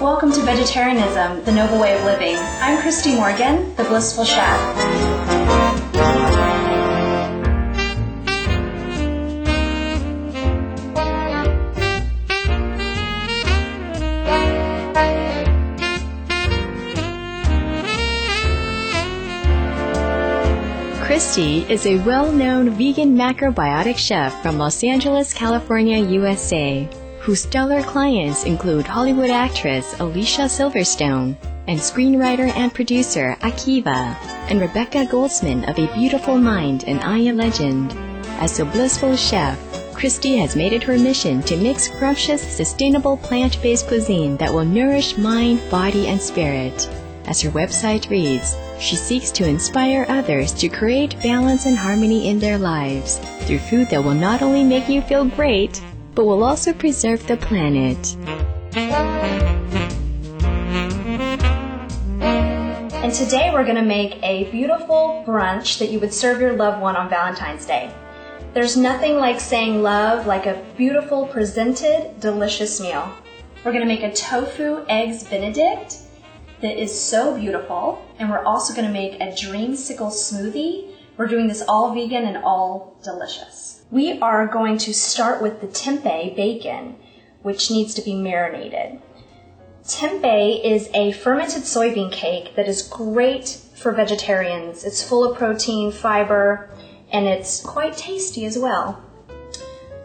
Welcome to Vegetarianism, the Noble Way of Living. I'm Christy Morgan, the Blissful Chef. Christy is a well-known vegan macrobiotic chef from Los Angeles, California, USA, whose stellar clients include Hollywood actress Alicia Silverstone and screenwriter and producer Akiva, and Rebecca Goldsman of A Beautiful Mind and I Am Legend. As a blissful chef, Christy has made it her mission to mix scrumptious, sustainable plant-based cuisine that will nourish mind, body, and spirit. As her website reads, she seeks to inspire others to create balance and harmony in their lives through food that will not only make you feel great, but will also preserve the planet. And today we're going to make a beautiful brunch that you would serve your loved one on Valentine's Day. There's nothing like saying love like a beautiful, presented, delicious meal. We're going to make a tofu eggs benedict that is so beautiful, and we're also going to make a dreamsicle smoothie. We're doing this all vegan and all delicious. We are going to start with the tempeh bacon, which needs to be marinated. Tempeh is a fermented soybean cake that is great for vegetarians. It's full of protein, fiber, and it's quite tasty as well.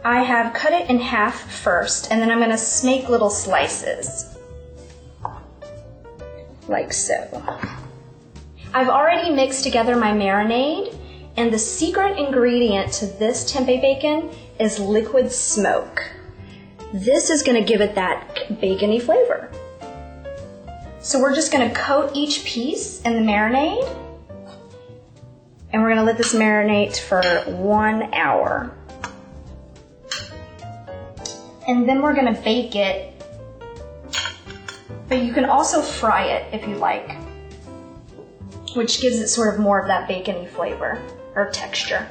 I have cut it in half first, and then I'm going to make little slices, like so. I've already mixed together my marinade, and the secret ingredient to this tempeh bacon is liquid smoke. This is going to give it that bacony flavor. So we're just going to coat each piece in the marinade, and we're going to let this marinate for 1 hour. And then we're going to bake it, but you can also fry it if you like, which gives it sort of more of that bacony flavor or texture.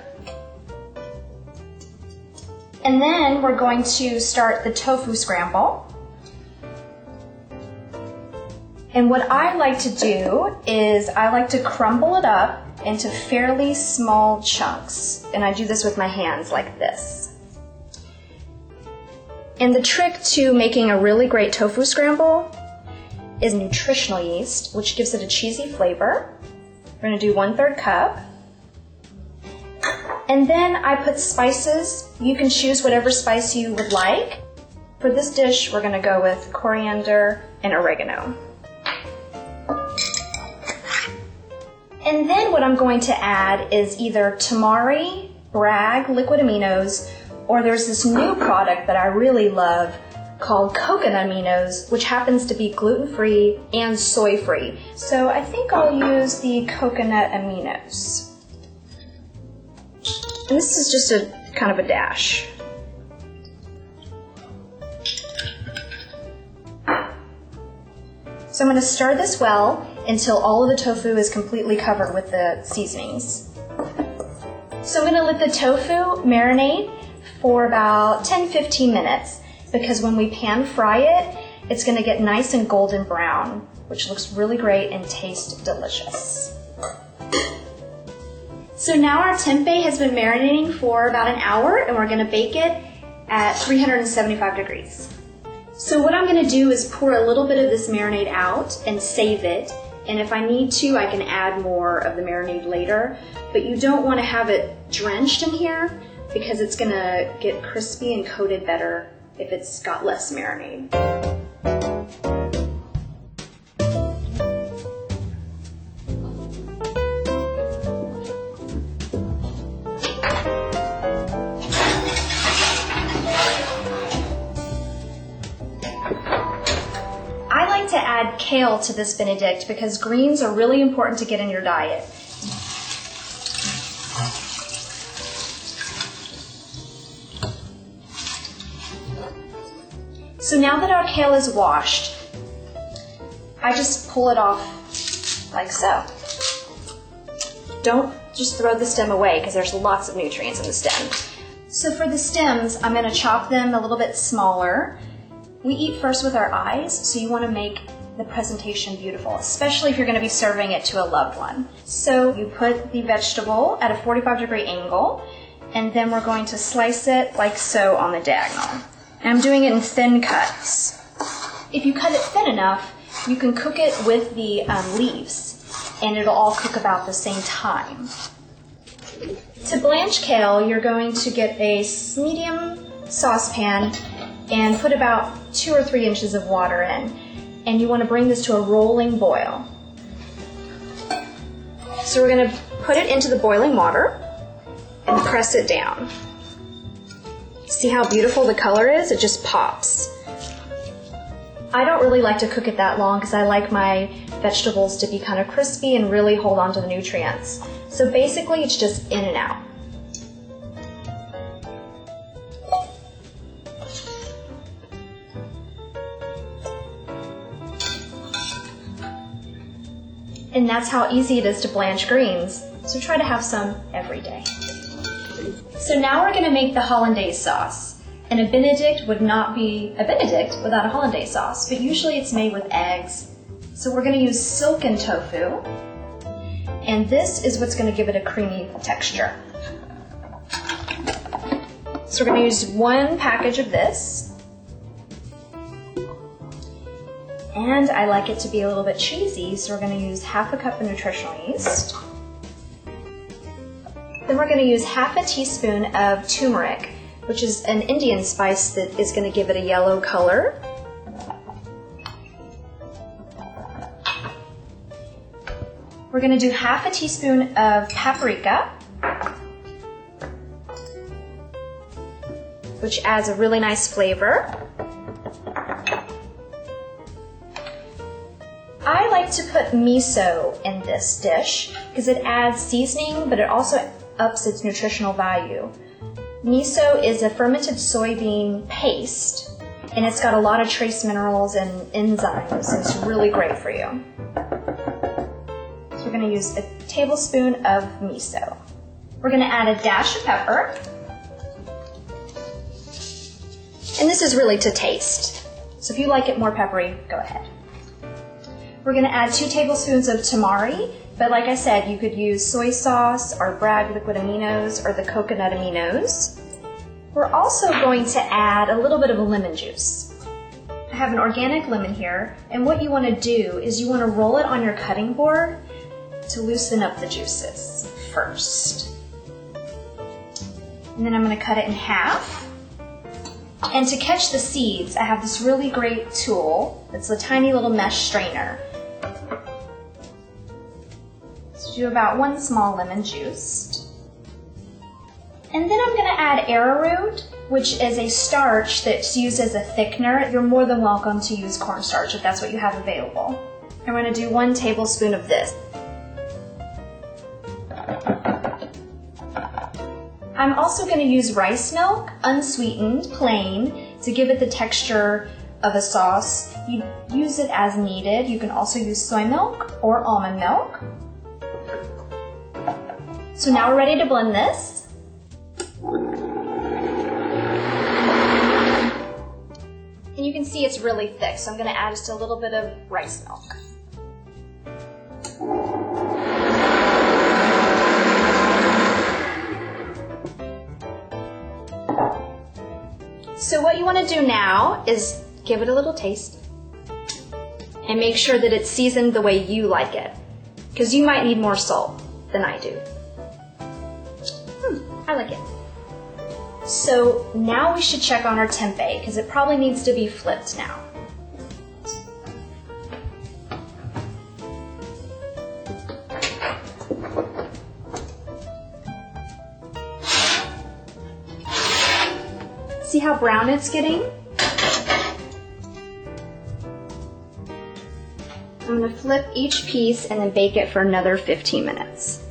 And then we're going to start the tofu scramble. And what I like to do is I like to crumble it up into fairly small chunks. And I do this with my hands like this. And the trick to making a really great tofu scramble is nutritional yeast, which gives it a cheesy flavor. We're going to do 1/3 cup. And then I put spices. You can choose whatever spice you would like. For this dish, we're going to go with coriander and oregano. And then what I'm going to add is either tamari, bragg, liquid aminos, or there's this new product that I really love called coconut aminos, which happens to be gluten-free and soy-free. So I think I'll use the coconut aminos. And this is just a kind of a dash. So I'm going to stir this well until all of the tofu is completely covered with the seasonings. So I'm going to let the tofu marinate for about 10-15 minutes, because when we pan fry it, it's going to get nice and golden brown, which looks really great and tastes delicious. So now our tempeh has been marinating for about an hour, and we're going to bake it at 375 degrees. So what I'm going to do is pour a little bit of this marinade out and save it, and if I need to, I can add more of the marinade later, but you don't want to have it drenched in here because it's going to get crispy and coated better if it's got less marinade. I like to add kale to this benedict because greens are really important to get in your diet. So now that our kale is washed, I just pull it off like so. Don't just throw the stem away because there's lots of nutrients in the stem. So for the stems, I'm going to chop them a little bit smaller We eat first with our eyes, so you want to make the presentation beautiful, especially if you're going to be serving it to a loved one. So you put the vegetable at a 45-degree angle, and then we're going to slice it like so on the diagonal. And I'm doing it in thin cuts. If you cut it thin enough, you can cook it with the leaves, and it'll all cook about the same time. To blanch kale, you're going to get a medium saucepan and put about 2 or 3 inches of water in. And you want to bring this to a rolling boil. So we're going to put it into the boiling water and press it down. See how beautiful the color is? It just pops. I don't really like to cook it that long because I like my vegetables to be kind of crispy and really hold on to the nutrients. So basically it's just in and out. And that's how easy it is to blanch greens, so try to have some every day. So now we're going to make the hollandaise sauce. And a Benedict would not be a Benedict without a hollandaise sauce, but usually it's made with eggs. So we're going to use silken tofu, and this is what's going to give it a creamy texture. So we're going to use 1 package of this. And I like it to be a little bit cheesy, so we're going to use half a cup of nutritional yeast. Then we're going to use half a teaspoon of turmeric, which is an Indian spice that is going to give it a yellow color. We're going to do half a teaspoon of paprika, which adds a really nice flavor. I like to put miso in this dish because it adds seasoning, but it also ups its nutritional value. Miso is a fermented soybean paste, and it's got a lot of trace minerals and enzymes, and it's really great for you. So we're going to use a tablespoon of miso. We're going to add a dash of pepper, and this is really to taste. So if you like it more peppery, go ahead. We're going to add 2 tablespoons of tamari, but like I said, you could use soy sauce or Bragg liquid aminos or the coconut aminos. We're also going to add a little bit of lemon juice. I have an organic lemon here, and what you want to do is you want to roll it on your cutting board to loosen up the juices first. And then I'm going to cut it in half. And to catch the seeds, I have this really great tool. It's a tiny little mesh strainer. So do about 1 small lemon juice. And then I'm going to add arrowroot, which is a starch that's used as a thickener. You're more than welcome to use cornstarch if that's what you have available. I'm going to do 1 tablespoon of this. I'm also going to use rice milk, unsweetened, plain, to give it the texture of a sauce. You use it as needed. You can also use soy milk or almond milk. So now we're ready to blend this. And you can see it's really thick, so I'm going to add just a little bit of rice milk. So what you want to do now is give it a little taste and make sure that it's seasoned the way you like it, because you might need more salt than I do. I like it. So now we should check on our tempeh because it probably needs to be flipped now. See how brown it's getting? I'm going to flip each piece and then bake it for another 15 minutes.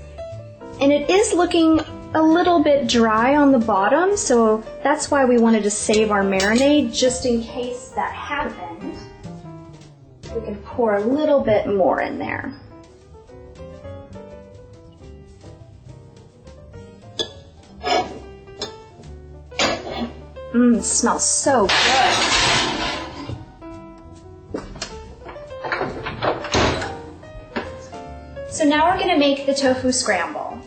And it is looking a little bit dry on the bottom, so that's why we wanted to save our marinade just in case that happened. We can pour a little bit more in there. It smells so good. So now we're going to make the tofu scramble.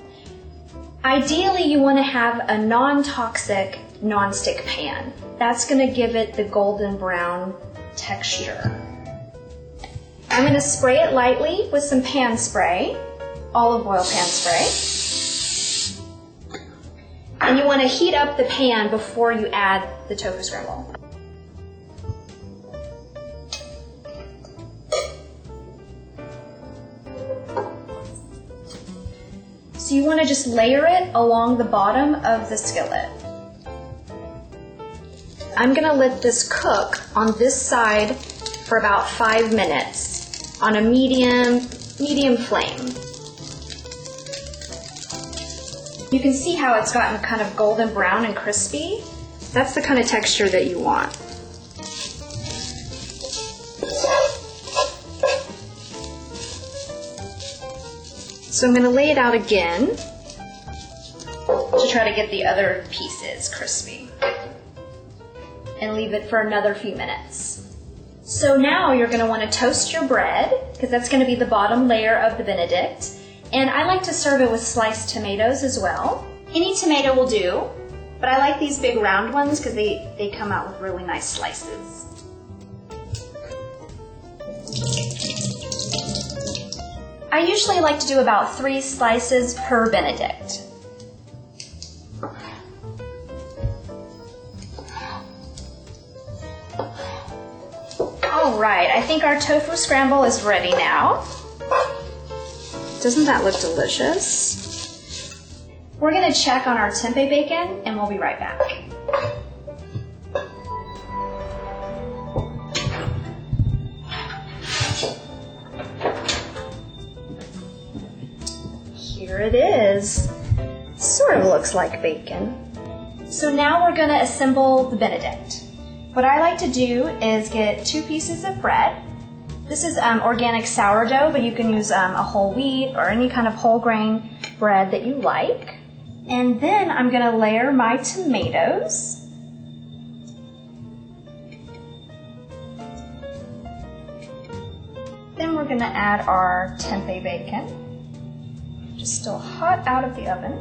Ideally, you want to have a non-toxic non-stick pan. That's going to give it the golden brown texture. I'm going to spray it lightly with some pan spray, olive oil pan spray. And you want to heat up the pan before you add the tofu scramble. So you want to just layer it along the bottom of the skillet. I'm going to let this cook on this side for about 5 minutes on a medium flame. You can see how it's gotten kind of golden brown and crispy. That's the kind of texture that you want. So I'm going to lay it out again to try to get the other pieces crispy and leave it for another few minutes. So now you're going to want to toast your bread because that's going to be the bottom layer of the Benedict. And I like to serve it with sliced tomatoes as well. Any tomato will do, but I like these big round ones because they come out with really nice slices. I usually like to do about 3 slices per Benedict. All right, I think our tofu scramble is ready now. Doesn't that look delicious? We're going to check on our tempeh bacon and we'll be right back. Here it is. Sort of looks like bacon. So now we're going to assemble the Benedict. What I like to do is get 2 pieces of bread. This is organic sourdough, but you can use a whole wheat or any kind of whole grain bread that you like. And then I'm going to layer my tomatoes. Then we're going to add our tempeh bacon, which is still hot out of the oven.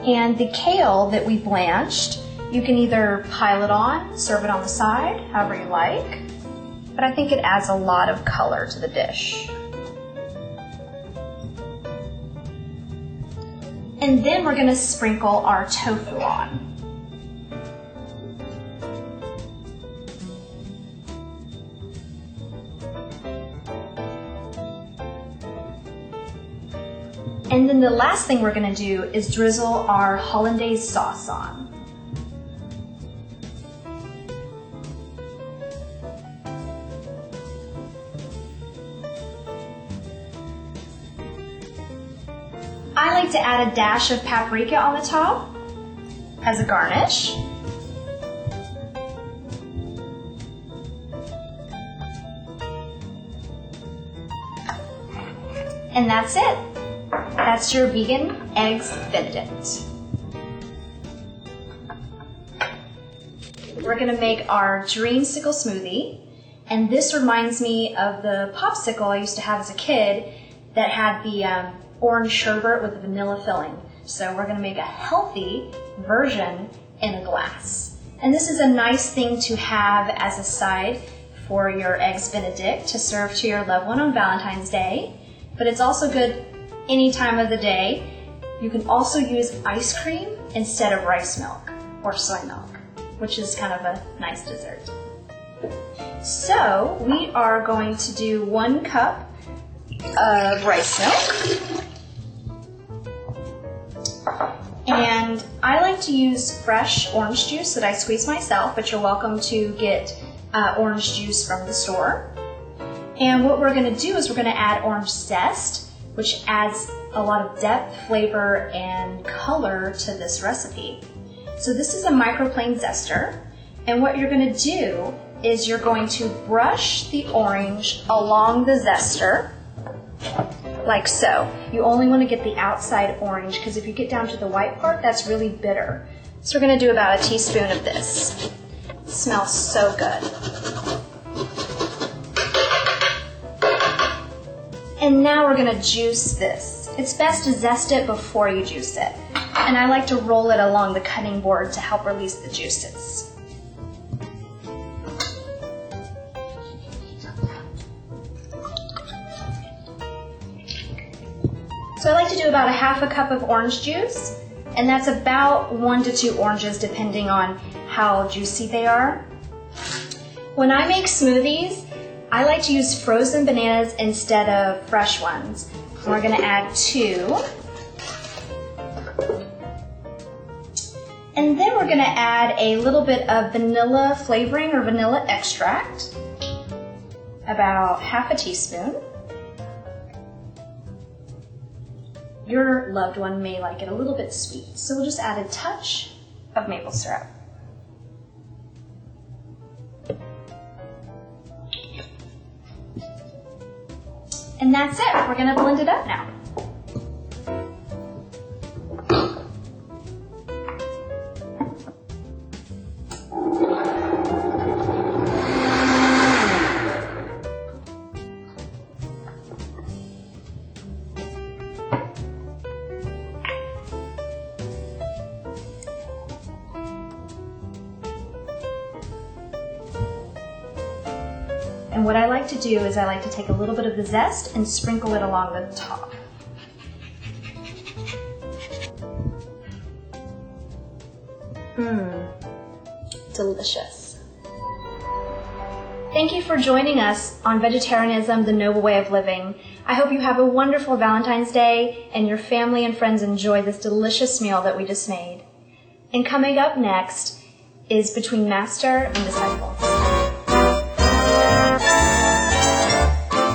And the kale that we blanched, you can either pile it on, serve it on the side, however you like, but I think it adds a lot of color to the dish. And then we're going to sprinkle our tofu on. And then the last thing we're going to do is drizzle our hollandaise sauce on. I like to add a dash of paprika on the top as a garnish. And that's it. That's your vegan eggs Benedict. We're going to make our dreamsicle smoothie, and this reminds me of the popsicle I used to have as a kid that had the orange sherbet with the vanilla filling. So we're going to make a healthy version in a glass. And this is a nice thing to have as a side for your eggs Benedict to serve to your loved one on Valentine's Day, but it's also good any time of the day. You can also use ice cream instead of rice milk or soy milk, which is kind of a nice dessert. So we are going to do 1 cup of rice milk. And I like to use fresh orange juice that I squeeze myself, but you're welcome to get orange juice from the store. And what we're going to do is we're going to add orange zest, which adds a lot of depth, flavor, and color to this recipe. So this is a microplane zester, and what you're going to do is you're going to brush the orange along the zester, like so. You only want to get the outside orange, because if you get down to the white part, that's really bitter. So we're going to do about a teaspoon of this. It smells so good. And now we're going to juice this. It's best to zest it before you juice it. And I like to roll it along the cutting board to help release the juices. So I like to do about 1/2 cup of orange juice, and that's about 1 to 2 oranges depending on how juicy they are. When I make smoothies, I like to use frozen bananas instead of fresh ones. We're going to add 2. And then we're going to add a little bit of vanilla flavoring or vanilla extract, about 1/2 teaspoon. Your loved one may like it a little bit sweet, so we'll just add a touch of maple syrup. And that's it. We're going to blend it up now. And what I like to do is I like to take a little bit of the zest and sprinkle it along the top. Delicious. Thank you for joining us on Vegetarianism, the Noble Way of Living. I hope you have a wonderful Valentine's Day and your family and friends enjoy this delicious meal that we just made. And coming up next is Between Master and Disciple.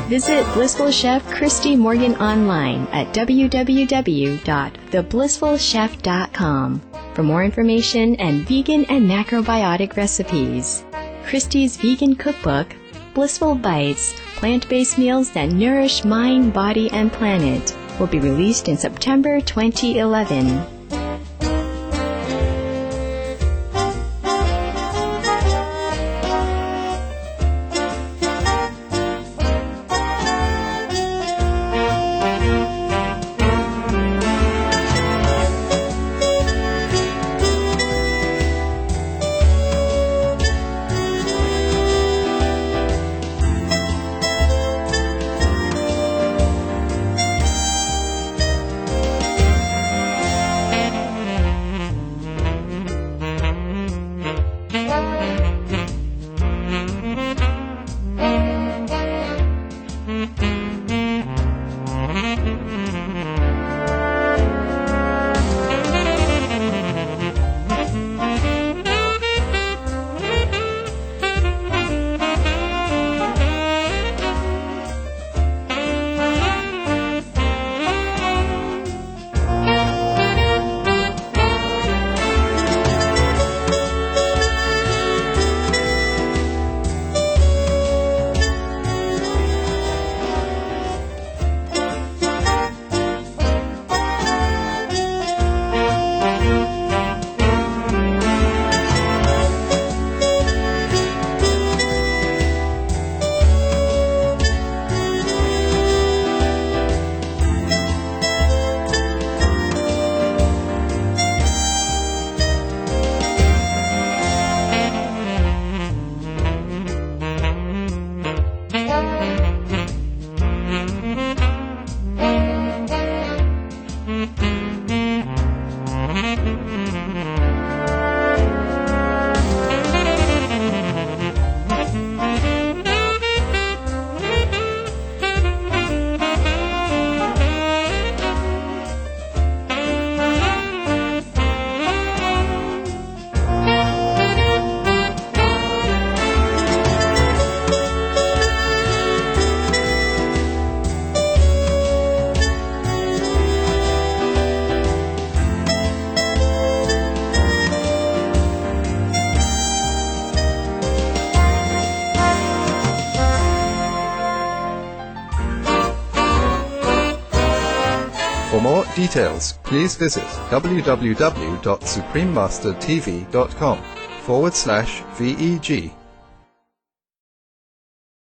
Visit Blissful Chef Christy Morgan online at www.theblissfulchef.com for more information and vegan and macrobiotic recipes. Christy's vegan cookbook, Blissful Bites, plant-based meals that nourish mind, body, and planet, will be released in September 2011. For more details, please visit www.suprememastertv.com/VEG.